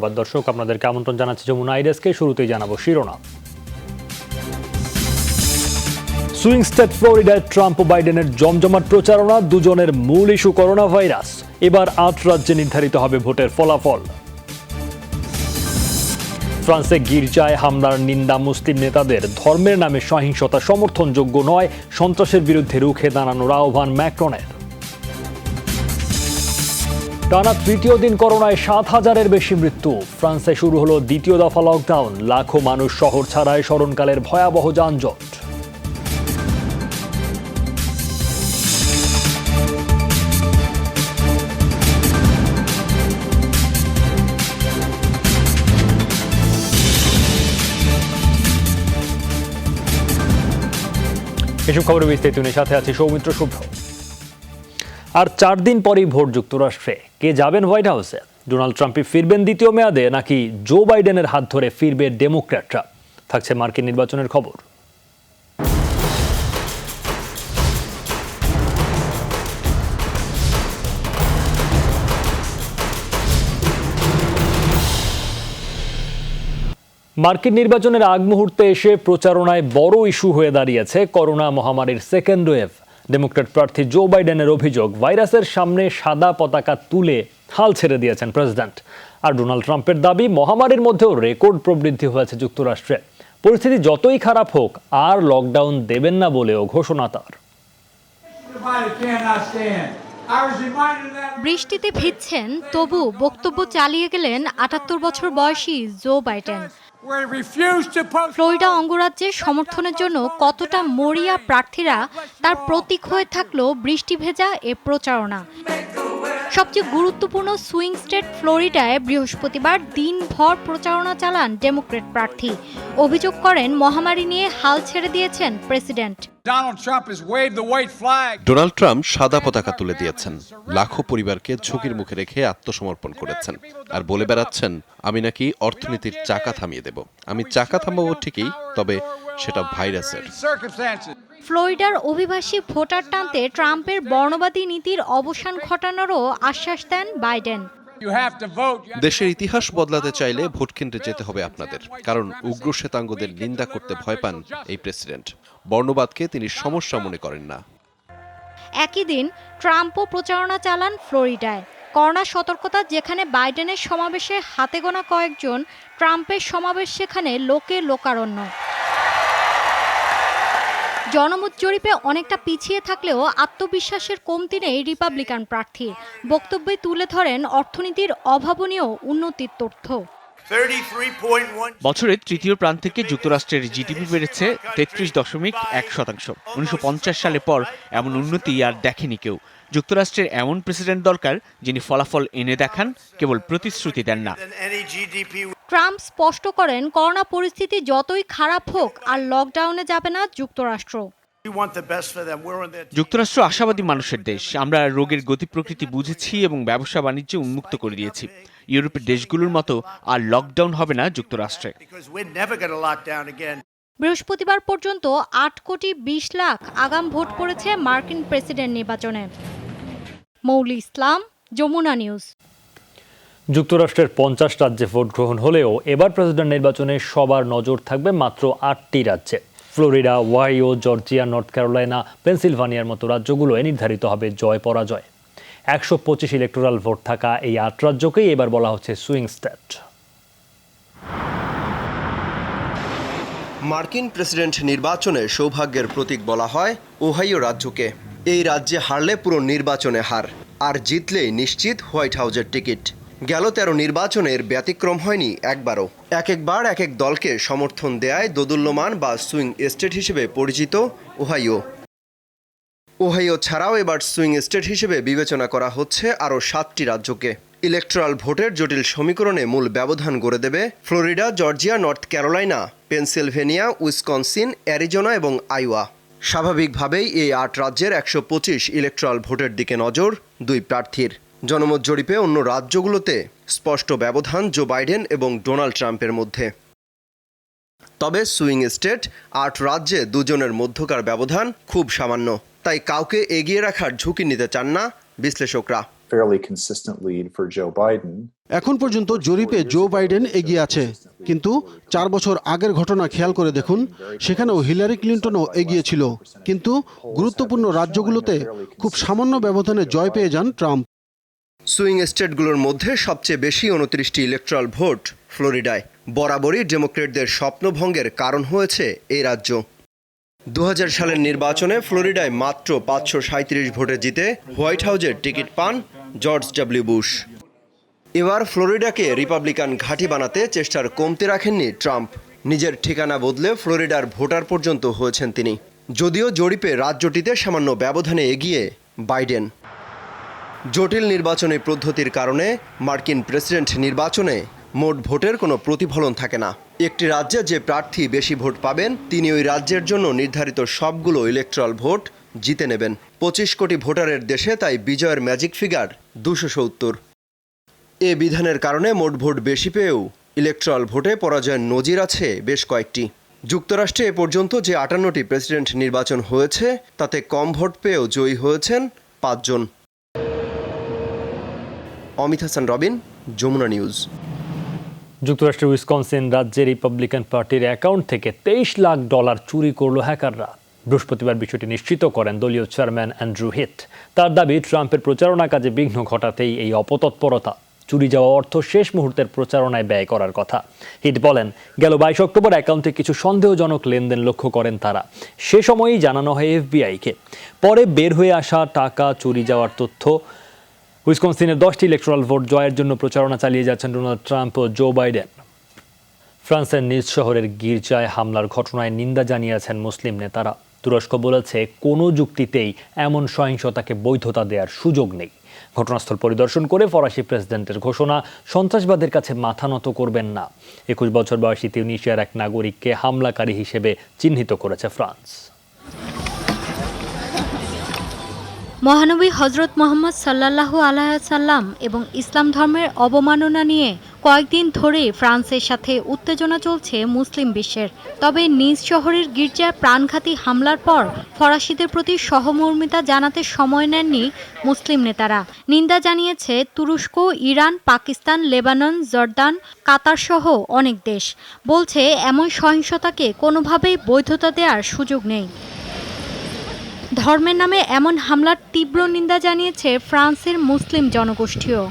ধন্যবাদ দর্শক, আপনাদেরকে আমন্ত্রণ জানাচ্ছি যমুনা আইডেস্কে। শুরুতেই জানাবো শিরোনাম। সুইং স্টেট ফ্লোরিডায় ট্রাম্প ও বাইডেনের জমজমাট প্রচারণা, দুজনের মূল ইস্যু করোনা ভাইরাস। এবার 8 রাজ্যে নির্ধারিত হবে ভোটের ফলাফল। ফ্রান্সে গির্জায় হামলার নিন্দা, মুসলিম নেতাদের ধর্মের নামে সহিংসতা সমর্থনযোগ্য নয়, সন্ত্রাসের বিরুদ্ধে রুখে দাঁড়ানোর আহ্বান ম্যাক্রনের। টানা তৃতীয় দিন করোনায় 7,000-এর বেশি মৃত্যু। ফ্রান্সে শুরু হলো দ্বিতীয় দফা লকডাউন, লাখো মানুষ শহর ছাড়ায়, স্মরণকালের ভয়াবহ যানজট। এসব খবরের বিস্তারিত নিয়ে সাথে আছি সৌমিত্র শুভ্র। আর 4 দিন পরেই ভোট যুক্তরাষ্ট্রে। কে যাবেন হোয়াইট হাউসে? ডোনাল্ড ট্রাম্পই ফিরবেন দ্বিতীয় মেয়াদে, নাকি জো বাইডেনের হাত ধরে ফিরবে ডেমোক্র্যাটরা? থাকছে মার্কিন নির্বাচনের খবর। মার্কিন নির্বাচনের আগ মুহূর্তে এসে প্রচারণায় বড় ইস্যু হয়ে দাঁড়িয়েছে করোনা মহামারীর সেকেন্ড ওয়েভ। ডেমোক্র্যাট প্রার্থী জো বাইডেনের অভিযোগ, ভাইরাসের সামনে সাদা পতাকা তুলে হাল ছেড়ে দিয়েছেন প্রেসিডেন্ট। আর ডোনাল্ড ট্রাম্পের দাবি, মহামারীর মধ্যেও রেকর্ড প্রবৃদ্ধি হয়েছে যুক্তরাষ্ট্রে। পরিস্থিতি যতই খারাপ হোক, আর লকডাউন দেবেন না বলেও ঘোষণা তার। বৃষ্টিতে ভিজছেন, তবু বক্তব্য চালিয়ে গেলেন 78 বছর বয়সী জো বাইডেন। ফ্লোরিডা অঙ্গরাজ্যের সমর্থনের জন্য কতটা মরিয়া প্রার্থীরা, তার প্রতীক হয়ে থাকলো বৃষ্টি ভেজা এ প্রচারণা। সবচেয়ে গুরুত্বপূর্ণ সুইং স্টেট ফ্লোরিডায় বৃহস্পতিবার দিনভর প্রচারণা চালান ডেমোক্র্যাট প্রার্থী। অভিযোগ করেন, মহামারী নিয়ে হাল ছেড়ে দিয়েছেন প্রেসিডেন্ট। ডোনাল্ড ট্রাম্প সাদা পতাকা তুলে দিয়েছেন, লাখো পরিবারকে ঝুঁকির মুখে রেখে আত্মসমর্পণ করেছেন, আর বলে বেড়াচ্ছেন, আমি নাকি অর্থনীতির চাকা থামিয়ে দেব। আমি চাকা থামাবো ঠিকই, তবে সেটা ভাইরাসের। ফ্লোরিডার অভিবাসী ভোটার টানতে ট্রাম্পের বর্ণবাদী নীতির অবসান ঘটানোরও আশ্বাস দেন বাইডেন। দেশের ইতিহাস বদলাতে চাইলে ভোট কেন্দ্রে যেতে হবে আপনাদের, কারণ উগ্র শ্বেতাঙ্গদের নিন্দা করতে ভয় পান এই প্রেসিডেন্ট। বর্ণবাদকে তিনি সমস্যা মনে করেন না। একই দিন ট্রাম্পও প্রচারণা চালান ফ্লোরিডায়। করোনা সতর্কতা যেখানে বাইডেনের সমাবেশে হাতে গোনা কয়েকজন, ট্রাম্পের সমাবেশ সেখানে লোকে লোকারণ্য। জনমত জরিপে অনেকটা পিছিয়ে থাকলেও আত্মবিশ্বাসের কমতি নেই রিপাবলিকান প্রার্থীর। বক্তব্যে তুলে ধরেন অর্থনীতির অভাবনীয় উন্নতির তথ্য। বছরের তৃতীয় প্রান্ত থেকে যুক্তরাষ্ট্রের জিডিপি বেড়েছে 33.1%। 1950 সালে পর এমন উন্নতি আর দেখেনি কেউ। যুক্তরাষ্ট্রের এমন প্রেসিডেন্ট দরকার, যিনি ফলাফল এনে দেখান, কেবল প্রতিশ্রুতি দেন না। ট্রাম্প স্পষ্ট করেন, করোনা পরিস্থিতি যতই খারাপ হোক, আর লকডাউনে যাবে না যুক্তরাষ্ট্র। যুক্তরাষ্ট্র আশাবাদী মানুষের দেশ। আমরা রোগের গতি প্রকৃতি বুঝেছি এবং ব্যবসা বাণিজ্য উন্মুক্ত করে দিয়েছি। ইউরোপের দেশগুলোর মতো আর লকডাউন হবে না যুক্তরাষ্ট্রে। বৃহস্পতিবার পর্যন্ত 8,20,00,000 আগাম ভোট পড়েছে মার্কিন প্রেসিডেন্ট নির্বাচনে। মৌলি ইসলাম, যমুনা নিউজ। যুক্তরাষ্ট্রের 50 রাজ্যে ভোট গ্রহণ হলেও এবার প্রেসিডেন্ট নির্বাচনে সবার নজর থাকবে মাত্র 8টি রাজ্যে। Florida, Ohio, Georgia, North Carolina, পেনসিলভানিয়ার মতো রাজ্যগুলোয় নির্ধারিত হবে জয় পরাজয়। 125 ইলেকটোরাল ভোট থাকা এই 8 রাজ্যকেই এবার বলা হচ্ছে সুইং স্টেট। মার্কিন প্রেসিডেন্ট নির্বাচনে সৌভাগ্যের প্রতীক বলা হয় ওহাইও রাজ্যকে। এই রাজ্যে হারলে পুরো নির্বাচনে হার, আর জিতলেই নিশ্চিত হোয়াইট হাউসের টিকিট। গেল 13 নির্বাচনের ব্যতিক্রম হয়নি একবারও। একবার এক এক দলকে সমর্থন দেয় দোদুল্যমান বা সুইং স্টেট হিসেবে পরিচিত ওহাইও। ওহাইও ছাড়াও এবার সুইং স্টেট হিসেবে বিবেচনা করা হচ্ছে আরও 7টি রাজ্যকে। ইলেকট্রাল ভোটের জটিল সমীকরণে মূল ব্যবধান গড়ে দেবে Florida, Georgia, North Carolina, Pennsylvania, Wisconsin, Arizona এবং আইওয়া। স্বাভাবিকভাবেই এই 8 রাজ্যের 125 ইলেকট্রাল ভোটের দিকে নজর দুই প্রার্থীর। জনমত জরিপে অন্য রাজ্যগুলোতে স্পষ্ট ব্যবধান জো বাইডেন এবং ডোনাল্ড ট্রাম্পের মধ্যে। তবে সুইং স্টেট 8 রাজ্যে দুজনের মধ্যকার ব্যবধান খুব সামান্য, তাই কাউকে এগিয়ে রাখার ঝুঁকি নিতে চান না বিশ্লেষকরা। fairly consistent lead for Joe Biden. এখন পর্যন্ত জরিপে জো বাইডেন এগিয়ে আছে, কিন্তু 4 বছর আগের ঘটনা খেয়াল করে দেখুন, সেখানেও হিলারি ক্লিন্টনও এগিয়ে ছিল, কিন্তু গুরুত্বপূর্ণ রাজ্যগুলোতে খুব সামান্য ব্যবধানে জয় পেয়ে যান ট্রাম্প। সুইং স্টেটগুলোর মধ্যে সবচেয়ে বেশি 29টি ইলেকট্রাল ভোট ফ্লোরিডায়। বরাবরই ডেমোক্রেটদের স্বপ্নভঙ্গের কারণ হয়েছে এই রাজ্য। 2000 সালের নির্বাচনে ফ্লোরিডায় মাত্র 537 ভোটে জিতে হোয়াইট হাউজের টিকিট পান জর্জ ডব্লিউ বুশ। এবার ফ্লোরিডাকে রিপাবলিকান ঘাঁটি বানাতে চেষ্টার কমতি রাখেননি ট্রাম্প। নিজের ঠিকানা বদলে ফ্লোরিডার ভোটার পর্যন্ত হয়েছেন তিনি, যদিও জরিপে রাজ্যটিতে সামান্য ব্যবধানে এগিয়ে বাইডেন। জটিল নির্বাচনী পদ্ধতির কারণে মার্কিন প্রেসিডেন্ট নির্বাচনে মোট ভোটের কোনো প্রতিফলন থাকে না। একটি রাজ্যে যে প্রার্থী বেশি ভোট পাবেন তিনি ওই রাজ্যের জন্য নির্ধারিত সবগুলো ইলেকট্রাল ভোট জিতে নেবেন। 25 কোটি ভোটারের দেশে তাই বিজয়ের ম্যাজিক ফিগার 270। এ বিধানের কারণে মোট ভোট বেশি পেয়েও ইলেকট্রাল ভোটে পরাজয়ের নজির আছে বেশ কয়েকটি। যুক্তরাষ্ট্রে এ পর্যন্ত যে 58টি প্রেসিডেন্ট নির্বাচন হয়েছে তাতে কম ভোট পেয়েও জয়ী হয়েছেন 5 জন। অমিত হাসান রবিন, যমুনা নিউজ। যুক্তরাষ্ট্রের উইসকনসিন রাজ্যে রিপাবলিকান পার্টির অ্যাকাউন্ট থেকে $23 লাখ চুরি করল হ্যাকাররা। বৃহস্পতিবার বিষয়টি নিশ্চিত করেন দলীয় চেয়ারম্যান অ্যান্ড্রু হিট। তার দাবি, ট্রাম্পের প্রচারণা কাজে বিঘ্ন ঘটাতেই এই অপতৎপরতা। চুরি যাওয়া অর্থ শেষ মুহূর্তের প্রচারণায় ব্যয় করার কথা। হিট বলেন, গেল 22 অক্টোবর অ্যাকাউন্টে কিছু সন্দেহজনক লেনদেন লক্ষ্য করেন তারা। সে সময়ই জানানো হয় এফবিআইকে। পরে বের হয়ে আসা টাকা চুরি যাওয়ার তথ্য। উইসকনসিনের 10টি ইলেকট্রাল ভোট জয়ের জন্য প্রচারণা চালিয়ে যাচ্ছেন ডোনাল্ড ট্রাম্প ও জো বাইডেন। ফ্রান্সের নিজ শহরের গির্জায় হামলার ঘটনায় নিন্দা জানিয়েছেন মুসলিম নেতারা। তুরস্ক বলেছে, কোনো যুক্তিতেই এমন সহিংসতাকে বৈধতা দেওয়ার সুযোগ নেই। ঘটনাস্থল পরিদর্শন করে ফরাসি প্রেসিডেন্টের ঘোষণা, সন্ত্রাসবাদের কাছে মাথা নত করবেন না। 21 বছর বয়সী তিউনিসিয়ার এক নাগরিককে হামলাকারী হিসেবে চিহ্নিত করেছে ফ্রান্স। মহানবী হজরত মোহাম্মদ সাল্লাল্লাহু আলাইহি সাল্লাম এবং ইসলাম ধর্মের অবমাননা নিয়ে কয়েকদিন ধরেই ফ্রান্সের সাথে উত্তেজনা চলছে মুসলিম বিশ্বের। তবে নিজ শহরের গির্জায় প্রাণঘাতী হামলার পর ফরাসিদের প্রতি সহমর্মিতা জানাতে সময় নেননি মুসলিম নেতারা। নিন্দা জানিয়েছে তুরস্ক, ইরান, পাকিস্তান, লেবানন, জর্দান, কাতার সহ অনেক দেশ। বলছে, এমন সহিংসতাকে কোনোভাবেই বৈধতা দেওয়ার সুযোগ নেই। ধর্মের নামে এমন হামলার তীব্র নিন্দা জানিয়েছে ফ্রান্সের মুসলিম জনগোষ্ঠীও।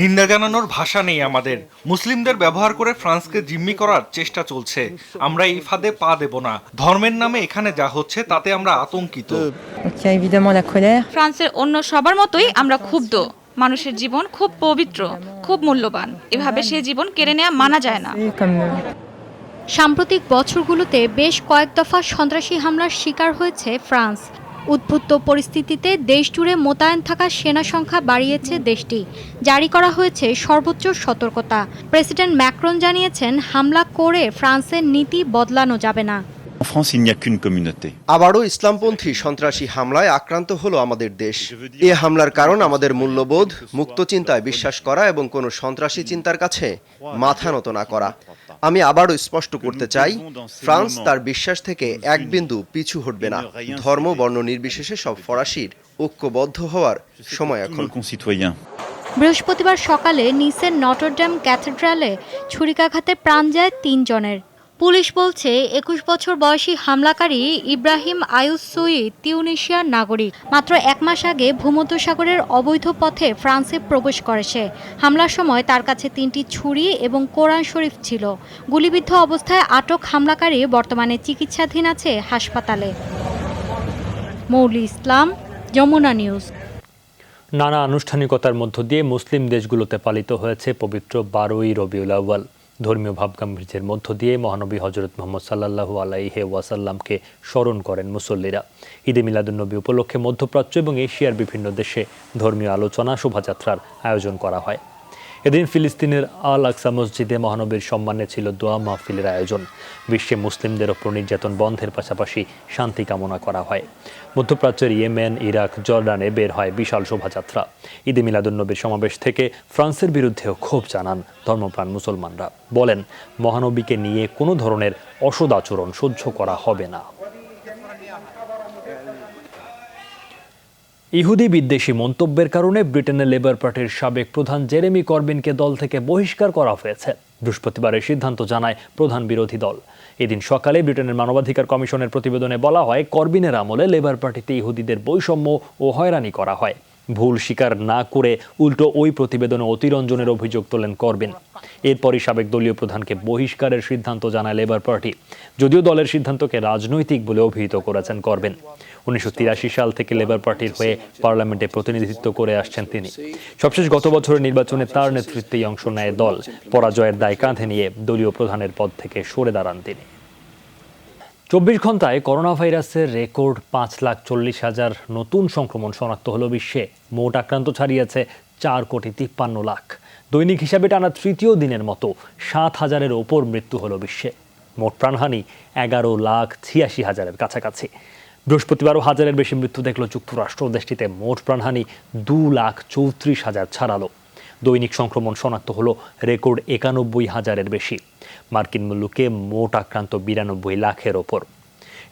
নিন্দা জানানোর ভাষা নেই আমাদের। মুসলিমদের ব্যবহার করে ফ্রান্সকে জিম্মি করার চেষ্টা চলছে। আমরা এই ফাঁদে পা দেব না। ধর্মের নামে এখানে যা হচ্ছে তাতে আমরা আতঙ্কিত। ফ্রান্সের অন্য সবার মতোই আমরা ক্ষুব্ধ। মানুষের জীবন খুব পবিত্র, খুব মূল্যবান। এভাবে সে জীবন কেড়ে নেওয়া মানা যায় না। সাম্প্রতিক বছরগুলোতে বেশ কয়েক দফা সন্ত্রাসী হামলার শিকার হয়েছে ফ্রান্স। উদ্ভুত পরিস্থিতিতে দেশ জুড়ে মোতায়েন থাকা সেনা সংখ্যা বাড়িয়েছে দেশটি। জারি করা হয়েছে সর্বোচ্চ সতর্কতা। প্রেসিডেন্ট ম্যাক্রন জানিয়েছেন, হামলা করে ফ্রান্সের নীতি বদলানো যাবে না। আবারও ইসলামপন্থী সন্ত্রাসী হামলায় আক্রান্ত হলো আমাদের দেশ। এ হামলার কারণ আমাদের মূল্যবোধ, মুক্ত চিন্তায় বিশ্বাস করা এবং কোনো সন্ত্রাসী চিন্তার কাছে মাথা নত না করা। আমি আবারও স্পষ্ট করতে চাই, ফ্রান্স তার বিশ্বাস থেকে এক বিন্দু পিছু হটবে না। ধর্ম, বর্ণ নির্বিশেষে সব ফরাসির ঐক্যবদ্ধ হওয়ার সময় এখন। বৃহস্পতিবার সকালে নিসের নটরডেম ক্যাথেড্রালে ছুরিকাঘাতে প্রাণ যায় 3 জনের। পুলিশ বলছে, 21 বছর বয়সী হামলাকারী ইব্রাহিম আয়ুস সুই তিউনিসিয়ার নাগরিক। মাত্র 1 মাস আগে ভূমধ্যসাগরের অবৈধ পথে ফ্রান্সে প্রবেশ করে সে। হামলার সময় তার কাছে 3টি ছুরি এবং কোরআন শরীফ ছিল। গুলিবিদ্ধ অবস্থায় আটক হামলাকারী বর্তমানে চিকিৎসাধীন আছে হাসপাতালে। মৌলি ইসলাম, যমুনা নিউজ। নানা আনুষ্ঠানিকতার মধ্য দিয়ে মুসলিম দেশগুলোতে পালিত হয়েছে পবিত্র 12ই রবিউল আউয়াল। ধর্মীয় ভাবগাম্ভীর্যের মধ্য দিয়ে মহানবী হজরত মোহাম্মদ সাল্লাল্লাহু আলাইহি ওয়াসাল্লামকে স্মরণ করেন মুসল্লিরা। ঈদে মিলাদুন্নবী উপলক্ষে মধ্যপ্রাচ্য এবং এশিয়ার বিভিন্ন দেশে ধর্মীয় আলোচনা, শোভাযাত্রার আয়োজন করা হয়। এদিন ফিলিস্তিনের আল আকসা মসজিদে মহানবীর সম্মানে ছিল দোয়া মাহফিলের আয়োজন। বিশ্বে মুসলিমদের ওপর নির্যাতন বন্ধের পাশাপাশি শান্তি কামনা করা হয়। মধ্যপ্রাচ্যের ইয়েমেন, ইরাক, জর্ডানে বের হয় বিশাল শোভাযাত্রা। ঈদে মিলাদুন্নবীর সমাবেশ থেকে ফ্রান্সের বিরুদ্ধেও ক্ষোভ জানান ধর্মপ্রাণ মুসলমানরা। বলেন, মহানবীকে নিয়ে কোনো ধরনের অসদাচরণ সহ্য করা হবে না। ইহুদি বিদ্বেষী মন্তব্যের কারণে ব্রিটেনের লেবার পার্টির সাবেক প্রধান জেরেমি করবিনকে দল থেকে বহিষ্কার করা হয়েছে। বৃহস্পতিবার এই সিদ্ধান্ত জানায় প্রধান বিরোধী দল। এদিন সকালে ব্রিটেনের মানবাধিকার কমিশনের প্রতিবেদনে বলা হয়, করবিনের আমলে লেবার পার্টিতে ইহুদিদের বৈষম্য ও হয়রানি করা হয়। ভুল স্বীকার না করে উল্টো ওই প্রতিবেদনে অতিরঞ্জনের অভিযোগ তোলেন করবিন। এরপরই সাবেক দলীয় প্রধানকে বহিষ্কারের সিদ্ধান্ত জানায় লেবার পার্টি, যদিও দলের সিদ্ধান্তকে রাজনৈতিক বলে অভিহিত করেছেন করবিন। 1983 সাল থেকে লেবার পার্টির হয়ে পার্লামেন্টে প্রতিনিধিত্ব করে আসছেন তিনি। সবশেষ গত বছরের নির্বাচনে তার নেতৃত্বেই অংশ নেয় দল। পরাজয়ের দায় কাঁধে নিয়ে দলীয় প্রধানের পদ থেকে সরে দাঁড়ান তিনি। 24 ঘন্টায় করোনা ভাইরাসের রেকর্ড 5,40,000 নতুন সংক্রমণ শনাক্ত হলো বিশ্বে। মোট আক্রান্ত ছাড়িয়েছে 4,53,00,000। দৈনিক হিসাবে টানা তৃতীয় দিনের মতো 7,000-এর ওপর মৃত্যু হলো বিশ্বে। মোট প্রাণহানি 11,86,000-এর কাছাকাছি। বৃহস্পতিবারও 1,000-এর বেশি মৃত্যু দেখল যুক্তরাষ্ট্র। দেশটিতে মোট প্রাণহানি 2,34,000 ছাড়ালো। দৈনিক সংক্রমণ শনাক্ত হলো রেকর্ড 91,000-এর বেশি। মার্কিন মুলুকে মোট আক্রান্ত 92 লাখের ওপর।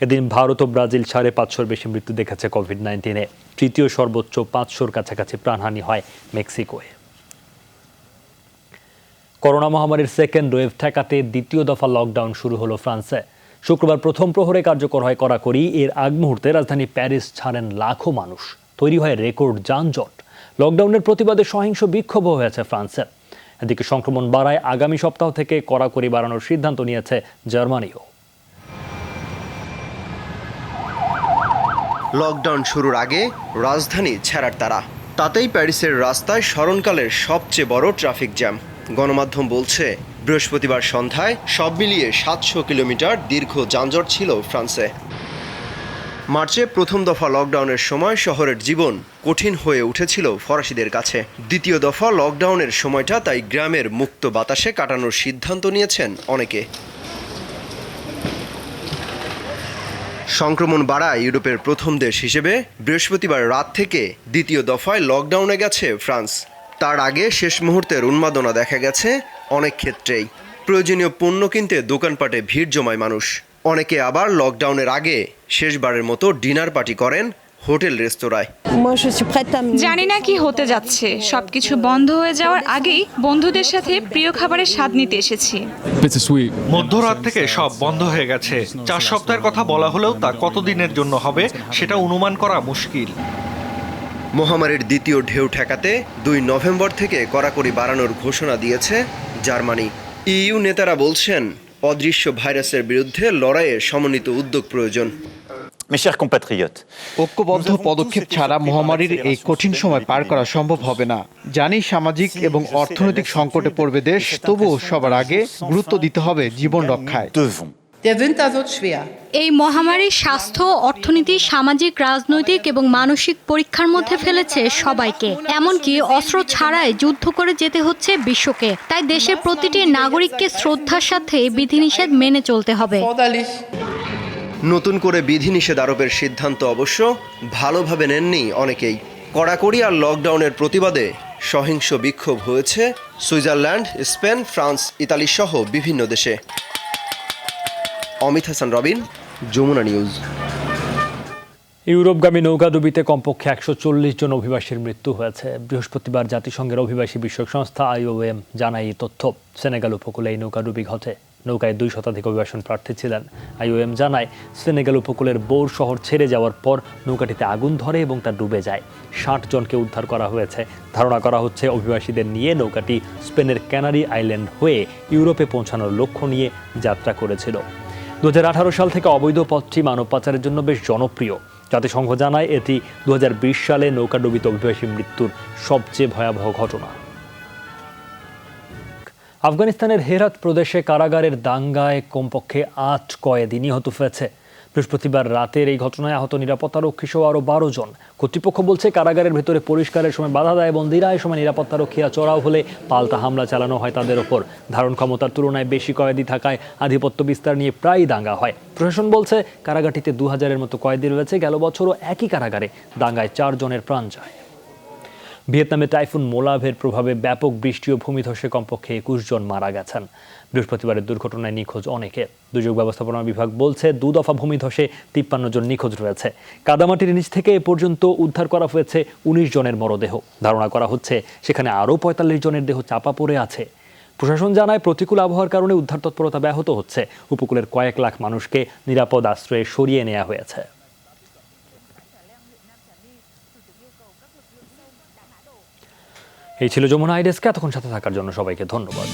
এদিন ভারত ও ব্রাজিল 550-র বেশি মৃত্যু দেখেছে কোভিড-19-এ। তৃতীয় সর্বোচ্চ 500-র কাছাকাছি প্রাণহানি হয় মেক্সিকোয়। করোনা মহামারীর সেকেন্ড ওয়েভ ঠেকাতে দ্বিতীয় দফা লকডাউন শুরু হলো ফ্রান্সে। শুক্রবার প্রথম প্রহরে কার্যকর হয় কড়াকড়ি। এর আগ মুহূর্তে রাজধানী প্যারিস ছাড়েন লাখো মানুষ। তৈরি হয় রেকর্ড যানজট। লকডাউনের প্রতিবাদে সহিংস বিক্ষোভ হয়েছে ফ্রান্সে। এদিকে সংক্রমণ বাড়ায় আগামী সপ্তাহ থেকে কড়াকড়ি বাড়ানোর সিদ্ধান্ত নিয়েছে জার্মানিও। লকডাউন শুরুর আগে রাজধানী ছেঁড়ার তাড়া, তাতেই প্যারিসের রাস্তায় স্মরণকালের সবচেয়ে বড় ট্রাফিক জ্যাম। গণমাধ্যম বলছে, বৃহস্পতিবার সন্ধ্যায় সব মিলিয়ে 700 কিলোমিটার দীর্ঘ যানজট ছিল ফ্রান্সে। মার্চে প্রথম দফা লকডাউনের সময় শহরের জীবন কঠিন হয়ে উঠেছিল ফরাসিদের কাছে। দ্বিতীয় দফা লকডাউনের সময়টা তাই গ্রামের মুক্ত বাতাসে কাটানোর সিদ্ধান্ত নিয়েছেন অনেকে। সংক্রমণ বাড়ায় ইউরোপের প্রথম দেশ হিসেবে বৃহস্পতিবার রাত থেকে দ্বিতীয় দফায় লকডাউনে গেছে ফ্রান্স। তার আগে শেষ মুহূর্তের উন্মাদনা দেখা গেছে অনেক ক্ষেত্রেই। প্রয়োজনীয় পণ্য কিনতে দোকানপাটে ভিড় জমায় মানুষ। অনেকে আবার লকডাউনের আগে শেষবারের মতো ডিনার পার্টি করেন হোটেল রেস্তোরাঁয়। জানি না কি হতে যাচ্ছে, সবকিছু বন্ধ হয়ে যাওয়ার আগেই বন্ধুদের সাথে প্রিয় খাবারের স্বাদ নিতে এসেছি। মধ্যরাত থেকে সব বন্ধ হয়ে গেছে। 4 সপ্তাহের কথা বলা হলেও তা কতদিনের জন্য হবে সেটা অনুমান করা মুশকিল। মহামারীর দ্বিতীয় ঢেউ ঠেকাতে 2 নভেম্বর থেকে কড়াকড়ি বাড়ানোর ঘোষণা দিয়েছে জার্মানি। ইইউ নেতারা বলছেন, অদৃশ্য ভাইরাসের বিরুদ্ধে লড়াইয়ে সমন্বিত উদ্যোগ প্রয়োজন। ঐক্যবদ্ধ পদক্ষেপ ছাড়া মহামারীর এই কঠিন সময় পার করা সম্ভব হবে না। জানি সামাজিক এবং অর্থনৈতিক সংকটে পড়বে দেশ, তবুও সবার আগে গুরুত্ব দিতে হবে জীবন রক্ষায়। এই মহামারী স্বাস্থ্য, অর্থনীতি, সামাজিক, রাজনৈতিক এবং মানসিক পরীক্ষার মধ্যে ফেলেছে সবাইকে। এমনকি অস্ত্র ছাড়াই যুদ্ধ করে যেতে হচ্ছে বিশ্বকে। তাই দেশের প্রতিটি নাগরিককে শ্রদ্ধার সাথে বিধিনিষেধ মেনে চলতে হবে। নতুন করে বিধিনিষেধ আরোপের সিদ্ধান্ত অবশ্য ভালোভাবে নেননি অনেকেই। কড়াকড়ি আর লকডাউনের প্রতিবাদে সহিংস বিক্ষোভ হয়েছে সুইজারল্যান্ড, স্পেন, ফ্রান্স, ইতালি সহ বিভিন্ন দেশে। অমিত হাসান রবিন, যমুনা নিউজ। ইউরোপগামী নৌকাডুবিতে কমপক্ষে 140 জন অভিবাসীর মৃত্যু হয়েছে। বৃহস্পতিবার জাতিসংঘের অভিবাসী বিষয়ক সংস্থা IOM জানায় এই তথ্য। সেনেগাল উপকূলে এই নৌকাডুবি ঘটে। নৌকায় 2 শতাধিক অভিবাসন প্রার্থী ছিলেন। IOM জানায়, সেনেগাল উপকূলের বোর শহর ছেড়ে যাওয়ার পর নৌকাটিতে আগুন ধরে এবং তা ডুবে যায়। 60 জনকে উদ্ধার করা হয়েছে। ধারণা করা হচ্ছে অভিবাসীদের নিয়ে নৌকাটি স্পেনের ক্যানারি আইল্যান্ড হয়ে ইউরোপে পৌঁছানোর লক্ষ্য নিয়ে যাত্রা করেছিল। 2018 সাল থেকে অবৈধ পথটি মানব পাচারের জন্য বেশ জনপ্রিয়। জাতিসংঘ জানায়, এটি 2020 সালে নৌকাডুবিতে অভিবাসী মৃত্যুর সবচেয়ে ভয়াবহ ঘটনা। আফগানিস্তানের হেরাত প্রদেশে কারাগারের দাঙ্গায় কমপক্ষে 8 কয়েদি নিহত হয়েছে। বৃহস্পতিবার রাতের এই ঘটনায় আহত নিরাপত্তারক্ষী সহ আরও 12 জন। কর্তৃপক্ষ বলছে, কারাগারের ভেতরে পরিষ্কারের সময় বাধা দেয় বন্দীরা। এই সময় নিরাপত্তারক্ষীরা চড়াও হলে পাল্টা হামলা চালানো হয় তাদের ওপর। ধারণ ক্ষমতার তুলনায় বেশি কয়েদি থাকায় আধিপত্য বিস্তার নিয়ে প্রায়ই দাঙ্গা হয়। প্রশাসন বলছে, কারাগারটিতে 2000-এর মতো কয়েদি রয়েছে। গেল বছরও একই কারাগারে দাঙ্গায় 4 জনের প্রাণ যায়। ভিয়েতনামে টাইফুন মোলাভের প্রভাবে ব্যাপক বৃষ্টি ও ভূমিধসে কমপক্ষে ২১ জন মারা গেছেন। বৃহস্পতিবারের দুর্ঘটনায় নিখোঁজ অনেকে। দুর্যোগ ব্যবস্থাপনা বিভাগ বলছে ২ দফা ভূমিধসে ৫৩ জন নিখোঁজ রয়েছে। কাদামাটির নিচ থেকে এ পর্যন্ত উদ্ধার করা হয়েছে ১৯ জনের মরদেহ। ধারণা করা হচ্ছে সেখানে আরও ৪৫ জনের দেহ চাপা পড়ে আছে। প্রশাসন জানায় প্রতিকূল আবহাওয়ার কারণে উদ্ধার তৎপরতা ব্যাহত হচ্ছে। উপকূলের কয়েক লাখ মানুষকে নিরাপদ আশ্রয়ে সরিয়ে নেওয়া হয়েছে। এই ছিল যমুনা আইডেস্ক। এতক্ষণ সাথে থাকার জন্য সবাইকে ধন্যবাদ।